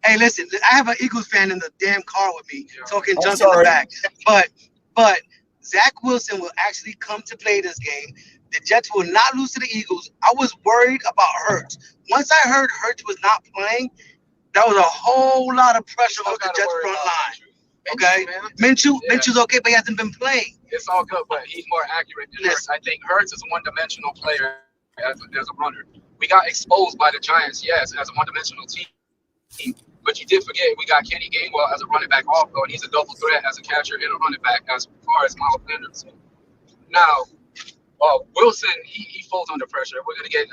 Hey, listen, I have an Eagles fan in the damn car with me talking I'm junk in sorry. the back. But Zach Wilson will actually come to play this game. The Jets will not lose to the Eagles. I was worried about Hurts. Once I heard Hurts was not playing, that was a whole lot of pressure on the Jets front line. Okay? Minshew's okay, but he hasn't been playing. It's all good, but he's more accurate than Hurts. I think Hurts is a one-dimensional player as a runner. We got exposed by the Giants, yes, as a one-dimensional team. But you did forget we got Kenny Gainwell as a running back also, and he's a double threat as a catcher and a running back as far as Miles Sanders. Now, Wilson, he falls under pressure. We're going to get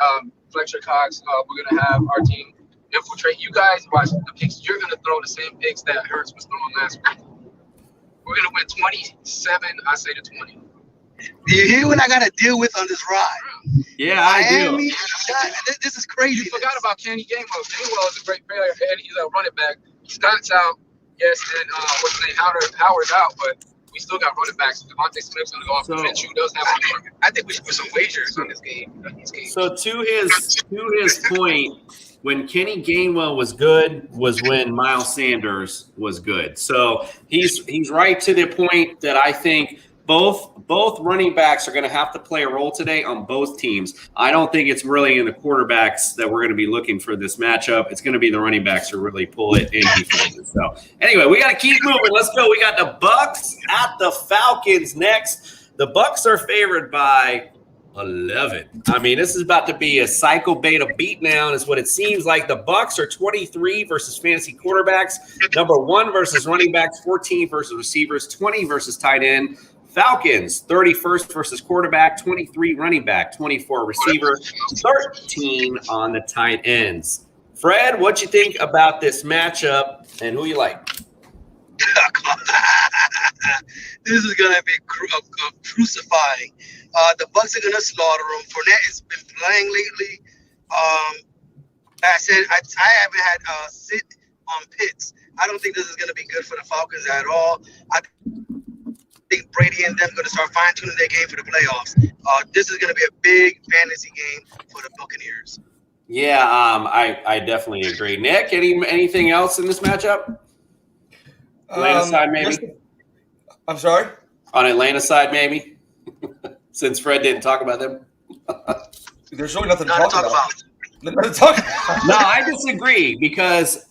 Fletcher Cox. We're going to have our team infiltrate. You guys watch the picks. You're going to throw the same picks that Hurts was throwing last week. We're going to win 27, I say, to 20. Do you hear what I got to deal with on this ride? Yeah, I do. Miami, this is crazy. You forgot about Kenny Gainwell. Gainwell is a great player, and he's a running back. Scott's out, yes, and what's his name? Howard's out, but we still got running backs. Devontae Smith's going to go off. Minshew does have a target. I think we should put some wagers on this game. So to his point, when Kenny Gainwell was good was when Miles Sanders was good. So he's right to the point that I think both running backs are going to have to play a role today on both teams. I don't think it's really in the quarterbacks that we're going to be looking for this matchup. It's going to be the running backs who really pull it and defenses. So anyway, we got to keep moving. Let's go. We got the Bucs at the Falcons next. The Bucs are favored by 11. I mean, this is about to be a psycho beta beatdown is what it seems like. The Bucs are 23 versus fantasy quarterbacks, number 1 versus running backs, 14 versus receivers, 20 versus tight end. Falcons, 31st versus quarterback, 23 running back, 24 receiver, 13 on the tight ends. Fred, what you think about this matchup and who you like? This is gonna be crucifying. The Bucs are gonna slaughter them. Fournette has been playing lately. I said I haven't had sit on Pitts. I don't think this is gonna be good for the Falcons at all. I think Brady and them going to start fine-tuning their game for the playoffs. This is going to be a big fantasy game for the Buccaneers. Yeah, I definitely agree. Nick, anything else in this matchup? Atlanta side, maybe? I'm sorry? On Atlanta side, maybe? Since Fred didn't talk about them? There's really nothing to talk about. Nothing to talk about. No, I disagree because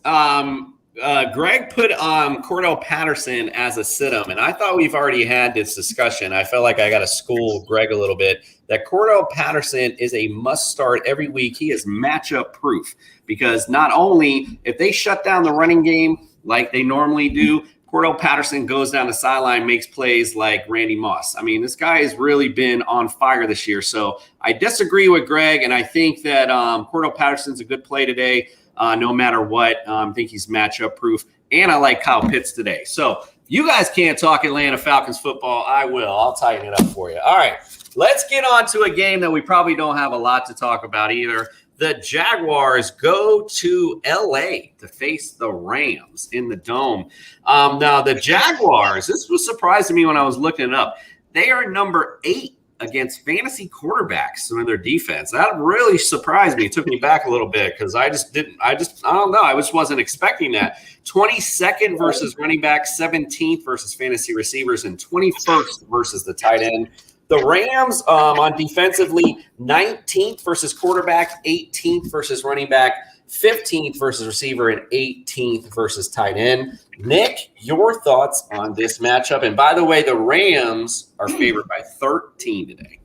Greg put Cordell Patterson as a sit-em, and I thought we've already had this discussion. I felt like I got to school Greg a little bit, that Cordell Patterson is a must-start every week. He is matchup-proof because not only if they shut down the running game like they normally do, Cordell Patterson goes down the sideline, makes plays like Randy Moss. I mean, this guy has really been on fire this year. So I disagree with Greg, and I think that Cordell Patterson's a good play today. No matter what, I think he's matchup proof, and I like Kyle Pitts today. So if you guys can't talk Atlanta Falcons football, I will. I'll tighten it up for you. All right, let's get on to a game that we probably don't have a lot to talk about either. The Jaguars go to L.A. to face the Rams in the Dome. Now, the Jaguars, this was surprising me when I was looking it up. They are number 8 against fantasy quarterbacks in their defense. That really surprised me. It took me back a little bit because I don't know. I just wasn't expecting that. 22nd versus running back, 17th versus fantasy receivers, and 21st versus the tight end. The Rams on defensively, 19th versus quarterback, 18th versus running back, 15th versus receiver, and 18th versus tight end. Nick, your thoughts on this matchup? And by the way, the Rams are favored by 13 today.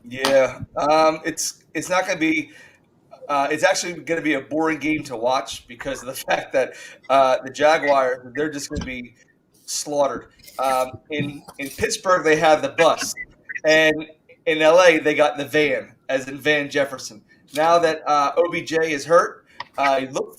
Yeah, it's not going to be. It's actually going to be a boring game to watch because of the fact that the Jaguars, they're just going to be slaughtered. In Pittsburgh, they have the bus, and in LA, they got the van, as in Van Jefferson. Now that OBJ is hurt. Look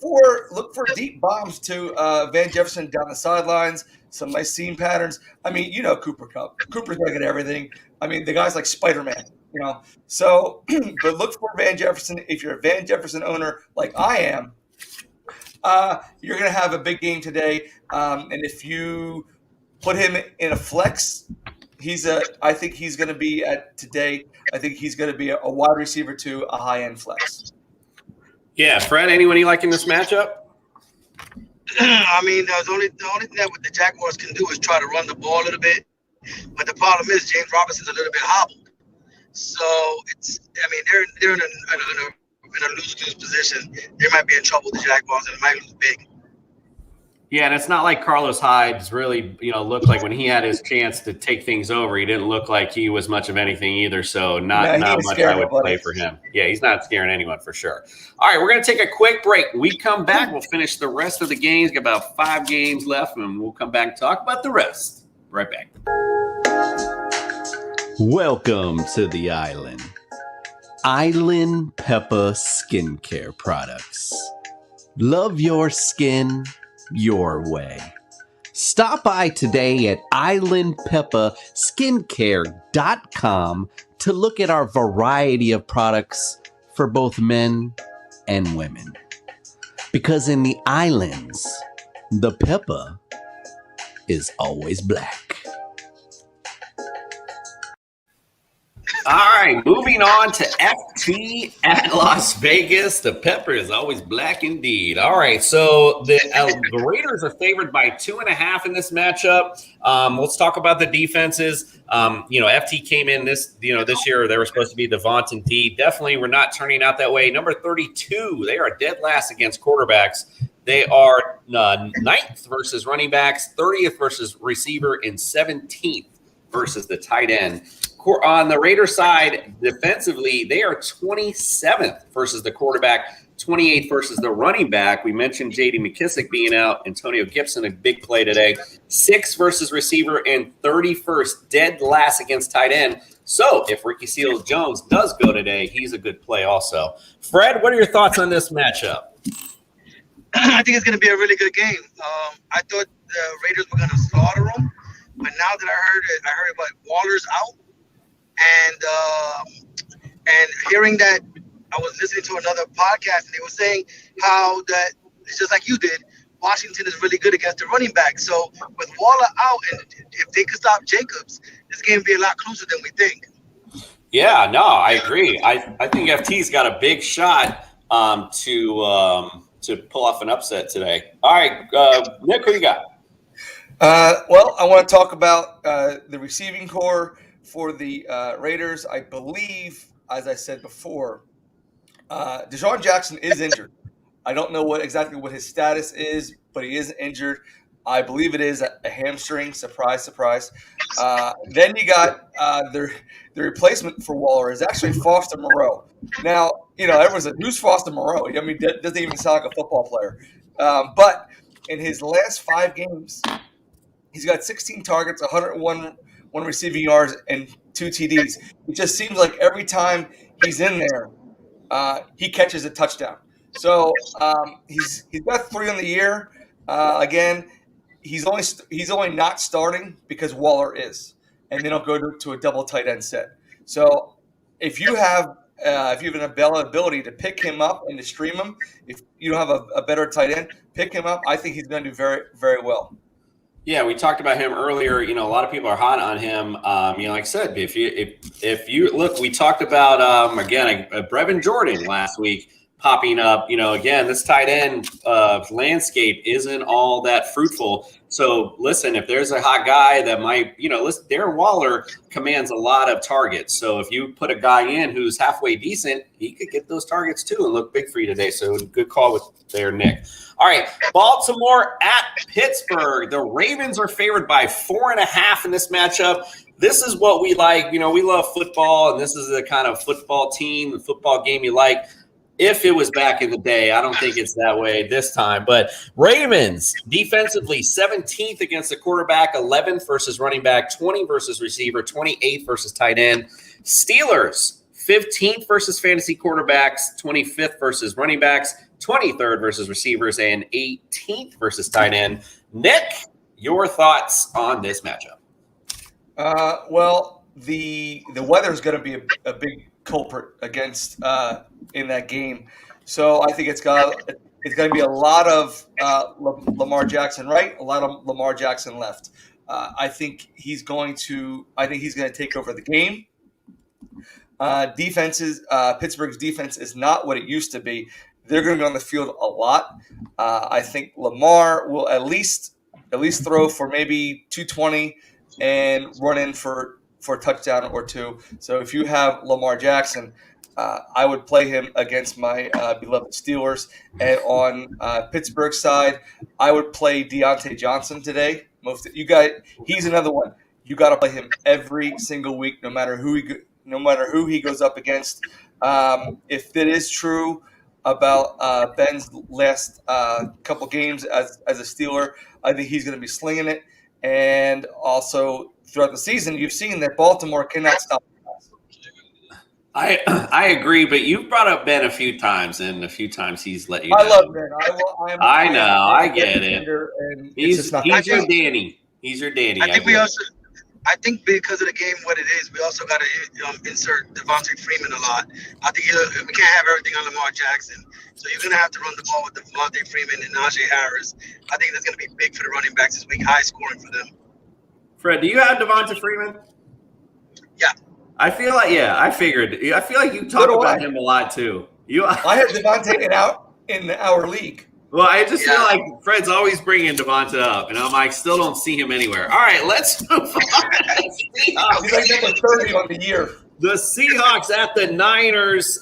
for deep bombs to Van Jefferson down the sidelines, some nice seam patterns. I mean, you know Cooper Kupp. Cooper's going to get everything. I mean, the guy's like Spider-Man, you know. So, but look for Van Jefferson. If you're a Van Jefferson owner like I am, you're going to have a big game today. And if you put him in a flex, I think he's going to be today. I think he's going to be a wide receiver to a high-end flex. Yeah, Fred, anyone you like in this matchup? I mean, the only thing that the Jaguars can do is try to run the ball a little bit. But the problem is James Robinson's a little bit hobbled. So they're in a lose-lose position. They might be in trouble, the Jaguars, and it might lose big. Yeah, and it's not like Carlos Hyde's really, looked like when he had his chance to take things over, he didn't look like he was much of anything either. So not much I would play for him. Yeah, he's not scaring anyone for sure. All right, we're going to take a quick break. When we come back, we'll finish the rest of the games. Got about 5 games left, and we'll come back and talk about the rest. Right back. Welcome to the island. Island Peppa Skincare Products. Love your skin your way. Stop by today at islandpeppaskincare.com to look at our variety of products for both men and women. Because in the islands, the peppa is always black. All right, moving on to FT at Las Vegas. The pepper is always black indeed. All right, so the Raiders are favored by 2.5 in this matchup. Let's talk about the defenses. FT came in this year. They were supposed to be Devont and D. Definitely were not turning out that way. Number 32, they are dead last against quarterbacks. They are 9th versus running backs, 30th versus receiver, and 17th versus the tight end. On the Raiders side, defensively, they are 27th versus the quarterback, 28th versus the running back. We mentioned J.D. McKissick being out. Antonio Gibson, a big play today. 6th versus receiver and 31st, dead last against tight end. So if Ricky Seals-Jones does go today, he's a good play also. Fred, what are your thoughts on this matchup? I think it's going to be a really good game. I thought the Raiders were going to slaughter them, but now that I heard about Waller's out. And hearing that, I was listening to another podcast, and they were saying how that it's just like you did. Washington is really good against the running back. So with Waller out, and if they could stop Jacobs, this game would be a lot closer than we think. Yeah, no, I agree. I think FT's got a big shot to pull off an upset today. All right, Nick, who you got? Well, I want to talk about the receiving core for the Raiders. I believe, as I said before, Deshaun Jackson is injured. I don't know exactly what his status is, but he is injured. I believe it is a hamstring. Surprise, surprise. Then you got the replacement for Waller is actually Foster Moreau. Now, everyone's like, who's Foster Moreau? I mean, that doesn't even sound like a football player. But in his last 5 games, he's got 16 targets, 101 receiving yards, and 2 TDs. It just seems like every time he's in there, he catches a touchdown. So he's got 3 on the year. Again, he's only not starting because Waller is, and then he'll go to a double tight end set. So if you have an availability to pick him up and to stream him, if you don't have a better tight end, pick him up. I think he's going to do very, very well. Yeah, we talked about him earlier. You know, a lot of people are hot on him. You know, like I said, if you look, we talked about again Brevin Jordan last week popping up. You know, again, this tight end landscape isn't all that fruitful. So listen, if there's a hot guy that might, you know, listen, Darren Waller commands a lot of targets. So if you put a guy in who's halfway decent, he could get those targets too and look big for you today. So good call with there, Nick. All right, Baltimore at Pittsburgh. The Ravens are favored by 4.5 in this matchup. This is what we like. You know, we love football, and this is the kind of football team, the football game you like. If it was back in the day, I don't think it's that way this time. But Ravens, defensively, 17th against the quarterback, 11th versus running back, 20 versus receiver, 28th versus tight end. Steelers, 15th versus fantasy quarterbacks, 25th versus running backs, 23rd versus receivers, and 18th versus tight end. Nick, your thoughts on this matchup? Well, the weather is going to be a big culprit against in that game, so I think it's going to be a lot of Lamar Jackson right, a lot of Lamar Jackson left. I think he's going to take over the game. Pittsburgh's defense is not what it used to be. They're going to be on the field a lot. I think Lamar will at least throw for maybe 220 and run in for a touchdown or two. So if you have Lamar Jackson, I would play him against my beloved Steelers. And on Pittsburgh's side, I would play Deontay Johnson today. He's another one. You got to play him every single week, no matter who he goes up against. If it is true about Ben's last couple games as a Steeler, I think he's going to be slinging it. And also throughout the season, you've seen that Baltimore cannot stop the pass. I agree, but you've brought up Ben a few times, and a few times he's let you down. I love Ben. I know. I get it. He's your Danny. He's your Danny. I think because of the game, what it is, we also got to insert Devontae Freeman a lot. I think we can't have everything on Lamar Jackson. So you're going to have to run the ball with Devontae Freeman and Najee Harris. I think that's going to be big for the running backs this week, high scoring for them. Fred, do you have Devontae Freeman? Yeah. I feel like, I figured. I feel like you talk about him a lot too. I have Devontae in our league. Well, I just feel like Fred's always bringing Devonta up, and I'm like, still don't see him anywhere. All right, let's move on. He's like number 30 on the year. The Seahawks at the Niners.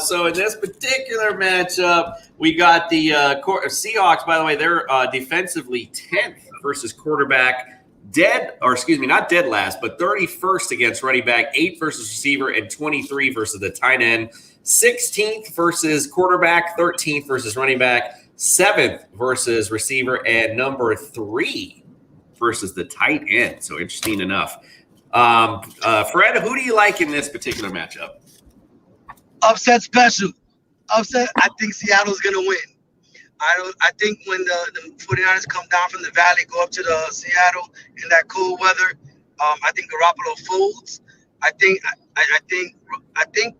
So in this particular matchup, we got the Seahawks. By the way, they're defensively 10th versus quarterback. Not dead last, but 31st against running back, 8th versus receiver, and 23 versus the tight end. 16th versus quarterback, 13th versus running back, 7th versus receiver, and number 3 versus the tight end. So interesting enough. Fred, who do you like in this particular matchup? Upset special. Upset. I think Seattle's going to win. I think when the 49ers come down from the valley, go up to the Seattle in that cold weather, I think Garoppolo folds. I think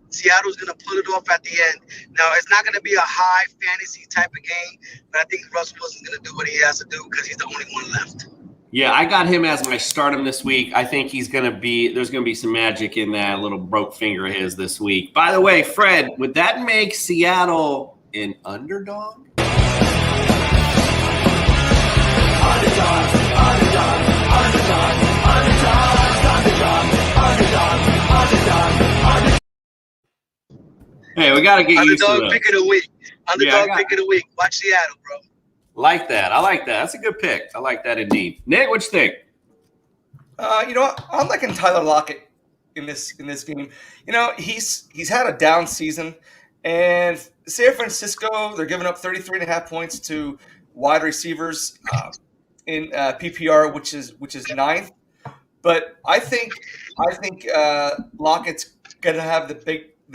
Seattle's going to pull it off at the end. Now, it's not going to be a high fantasy type of game, but I think Russell Wilson's going to do what he has to do because he's the only one left. Yeah, I got him as my stardom this week. I think there's going to be some magic in that little broke finger of his this week. By the way, Fred, would that make Seattle an underdog? Hey, we got to get used to it. Underdog pick of the week. Pick of the week. Watch Seattle, bro. Like that. I like that. That's a good pick. I like that indeed. Nick, what you think? You know what? I'm liking Tyler Lockett in this game. You know, he's had a down season, and San Francisco, they're giving up 33.5 points to wide receivers in PPR, which is 9th. But I think Lockett's gonna have the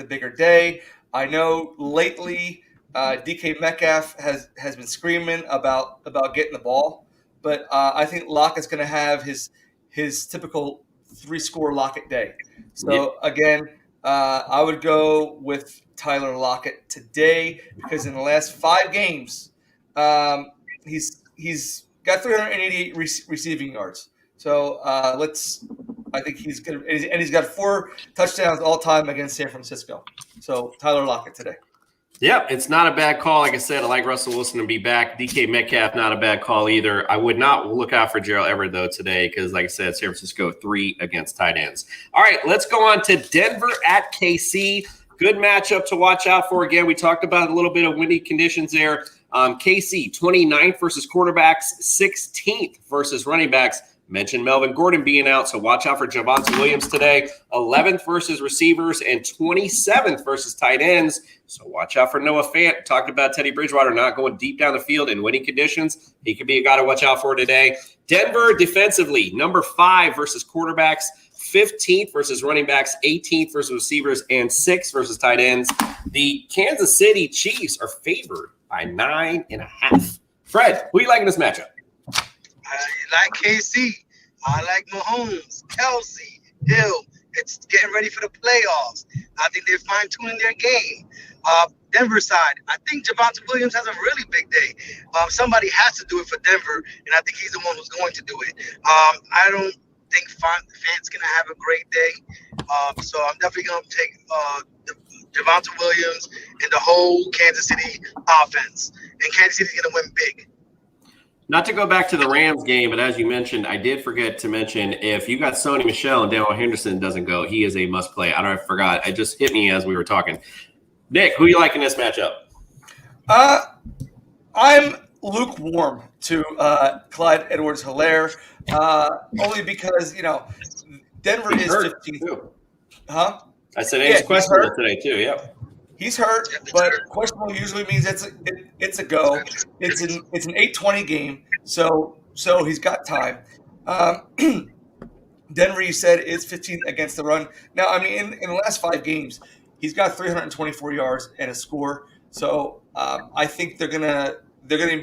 bigger day. I know lately DK Metcalf has been screaming about getting the ball, but I think Lockett's gonna have his typical 3-score Lockett day. So again, I would go with Tyler Lockett today because in the last 5 games, he's got 388 receiving yards. So I think he's going to – and he's got 4 touchdowns all time against San Francisco. So Tyler Lockett today. Yep, it's not a bad call. Like I said, I like Russell Wilson to be back. DK Metcalf, not a bad call either. I would not look out for Gerald Everett, though, today because, like I said, San Francisco 3 against tight ends. All right, let's go on to Denver at KC. Good matchup to watch out for. Again, we talked about a little bit of windy conditions there. KC, 29th versus quarterbacks, 16th versus running backs. Mentioned Melvin Gordon being out, so watch out for Javonte Williams today. 11th versus receivers and 27th versus tight ends. So watch out for Noah Fant. Talked about Teddy Bridgewater not going deep down the field in winning conditions. He could be a guy to watch out for today. Denver defensively, number 5 versus quarterbacks, 15th versus running backs, 18th versus receivers, and 6th versus tight ends. The Kansas City Chiefs are favored by 9.5. Fred, who are you liking this matchup? I like KC. I like Mahomes, Kelsey, Hill. It's getting ready for the playoffs. I think they're fine-tuning their game. Denver side, I think Javonte Williams has a really big day. Somebody has to do it for Denver, and I think he's the one who's going to do it. I don't think Fant's going to have a great day. So I'm definitely going to take Javonte Williams and the whole Kansas City offense. And Kansas City's going to win big. Not to go back to the Rams game, but as you mentioned, I did forget to mention if you got Sony Michel and Daniel Henderson doesn't go, he is a must play. I forgot. It just hit me as we were talking. Nick, who you like in this matchup? I'm lukewarm to Clyde Edwards-Helaire, only because, Denver is 15th. Huh? I said he's questionable today too, yeah. He's hurt, but questionable usually means it's a go. It's an 8:20 game, so he's got time. Denver, you said, is 15th against the run. Now, I mean, in the last 5 games, he's got 324 yards and a score. So I think they're gonna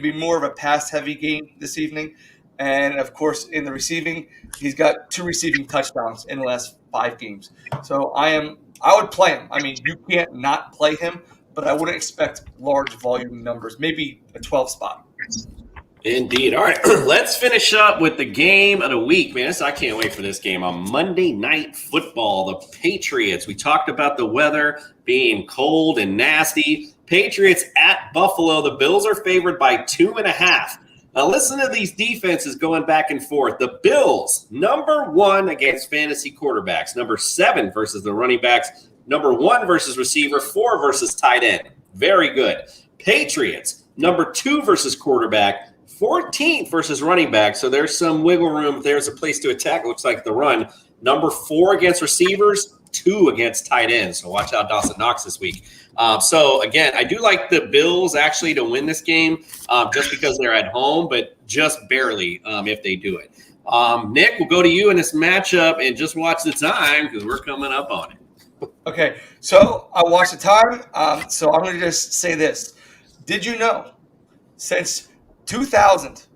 be more of a pass-heavy game this evening. And of course, in the receiving, he's got 2 receiving touchdowns in the last 5 games. So I would play him. I mean, you can't not play him, but I wouldn't expect large volume numbers. Maybe a 12 spot. Indeed. All right, let's finish up with the game of the week, man. I can't wait for this game on Monday Night Football. The Patriots. We talked about the weather being cold and nasty. Patriots at Buffalo. The Bills are favored by 2.5. Now listen to these defenses going back and forth. The Bills, number 1 against fantasy quarterbacks. Number 7 versus the running backs. Number 1 versus receiver. 4 versus tight end. Very good. Patriots, number 2 versus quarterback. 14th versus running back. So there's some wiggle room. There's a place to attack. It looks like the run. Number 4 against receivers. 2 against tight ends. So watch out Dawson Knox this week. So, again, I do like the Bills actually to win this game just because they're at home, but just barely if they do it. Nick, we'll go to you in this matchup and just watch the time because we're coming up on it. Okay, so I watched the time. So I'm going to just say this. Did you know since 2000,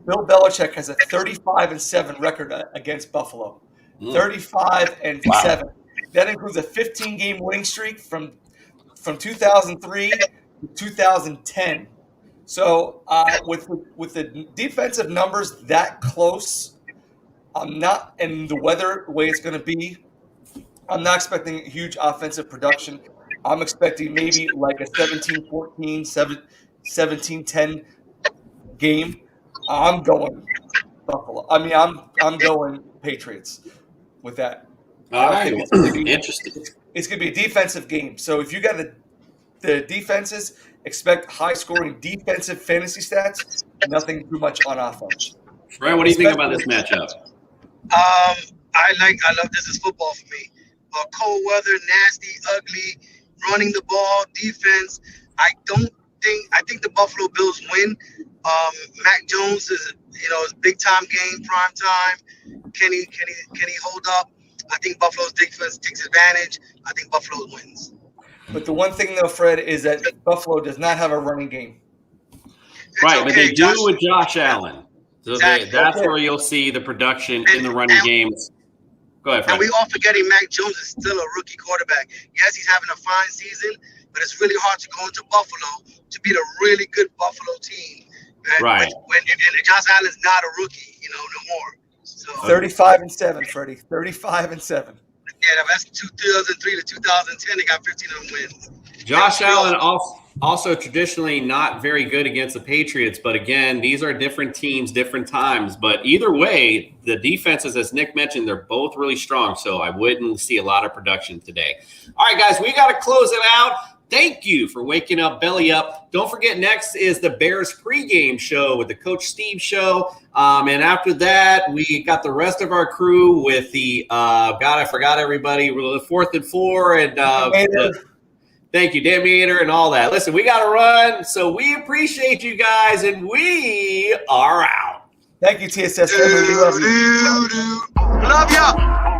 Bill Belichick has a 35-7 record against Buffalo? 35-7. Wow. That includes a 15-game winning streak from 2003 to 2010. So with the defensive numbers that close, I'm not, and the weather the way it's going to be, I'm not expecting huge offensive production. I'm expecting maybe like a 17-14, 17-10 game. I'm going Buffalo. I mean, I'm going Patriots with that. All right. Interesting. It's going to be a defensive game. So if you got the defenses, expect high-scoring defensive fantasy stats, nothing too much on offense. Fred, what do you think about this matchup? I love this is football for me. Cold weather, nasty, ugly, running the ball, defense. I think the Buffalo Bills win. Mac Jones is, it's big time game, prime time. Can he hold up? I think Buffalo's defense takes advantage. I think Buffalo wins. But the one thing, though, Fred, is that Buffalo does not have a running game. Right, but they do with Josh Allen. So exactly. That's where you'll see the production in the running games. Go ahead, Fred. And we all forgetting Mac Jones is still a rookie quarterback. Yes, he's having a fine season, but it's really hard to go into Buffalo to beat a really good Buffalo team. Right. And Josh Allen's not a rookie, no more. So 35-7, Freddie. 35-7. yeah, that's 2003 to 2010. They got 15 of them wins. Josh Allen also traditionally not very good against the Patriots, but again, these are different teams, different times. But either way, the defenses, as Nick mentioned, they're both really strong. So I wouldn't see a lot of production today. All right, guys, we got to close it out. Thank you for waking up, Belly Up. Don't forget, next is the Bears pregame show with the Coach Steve show. And after that, we got the rest of our crew with the I forgot everybody. We're the 4th and 4 and thank you, Dan Meader, and all that. Listen, we got to run, so we appreciate you guys, and we are out. Thank you, TSS family. We love you. Love y'all.